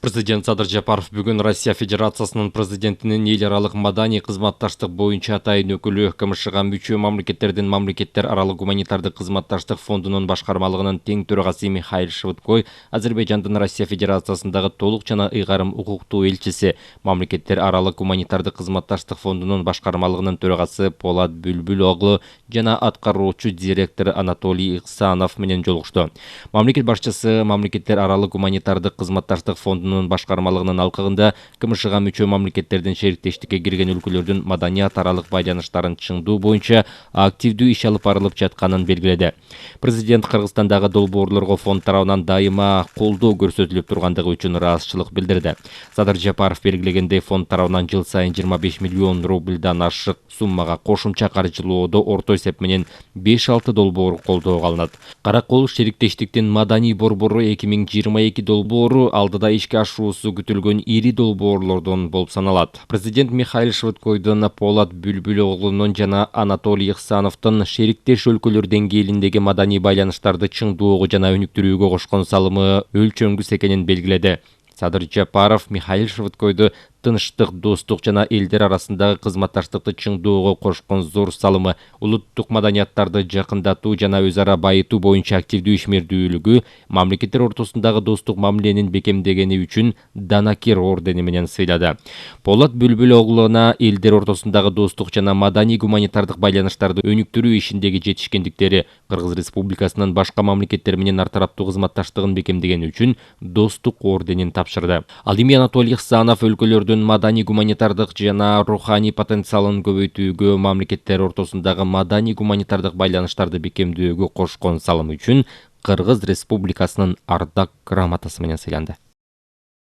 Президент Садыр Жапаров бүгін Россия Федерациясының президентінің ел аралық маданий қызматташтық бойынша тайын өкілі КМШ-ға мүчө мамлекеттер аралық гуманитардық қызматташтық фондының башқармалығының тең төрағасы Михаил Швыдкой, Азербайжандың Россия Федерациясындағы толық жана ыйгарым укуктуу элчиси, мамлекеттер аралық гуманитардық қызматташтық фондының башқармалығының төрағасы Полат Бүлбүл оглу жана аткаруучу директор Анатолий Иксанов менен жолугушту. Мамлекет башчысы мамлекеттер аралық гуманитардық қызматташтық фондунун башкармалыгынын алкагында КМШ-га мүчө мамлекеттердин шериктештикке кирген өлкөлөрдүн маданият аралык байланыштарын чыңдоо боюнча активдүү иш алып барылып жатканын белгиледи. Президент Кыргызстандагы долбоорлорго фонд тарабынан дайыма колдоо көрсөтүлүп тургандыгы үчүн ыраазычылык билдирди. Садыр Жапаров белгилегендей, фонд тарабынан жыл сайын 25 миллион рубльдан ашык суммага кошумча каржылоодо орто эсеп менен 5-6 долбоор колдоого алынат. Каракол шериктештиктин маданий борбору 2022 долбоору алдыда ишке ашуусу күтүлгөн ири долбоорлордон болуп саналат. Президент Михаил Швыдкойдун, Полат Бүлбүл оглунун жана Анатолий Иксановдун шериктеш өлкөлөр деңгээлиндеги маданий байланыштарды чыңдоого жана өнүктүрүүгө кошкон салымы өлчөмгүс экенин белгиледи. Садыр Жапаров Михаил Швыдкойду тыныштык, достук жана элдер арасындагы кызматташтыкты чыңдоого кошкон зор салымы, улуттук маданияттарды жакындатуу жана өз ара байытуу боюнча активдүү ишмердүүлүгү, мамлекеттер ортосундагы достук мамиленин бекемдегени үчүн Данакер ордени менен сыйлады. Полат Бүлбүл оглуна элдер ортосундагы достук жана маданий гуманитардык байланыштарды өнүктүрүү ишиндеги жетишкендиктери, Кыргыз Республикасынын башка мамлекеттер менен ар тараптуу кызматташтыгын бекемдегени үчүн достук орденин тапшырды. Ал эми Анатолий Иксанов өлкөлөрдүн маданий гуманитардык жана руханий потенциалын көбөйтүүгө, мамлекеттер ортосундагы маданий гуманитардык байланыштарды бекемдөөгө кошкон салымы үчүн Кыргыз Республикасынын ардак грамотасы менен сыйланды.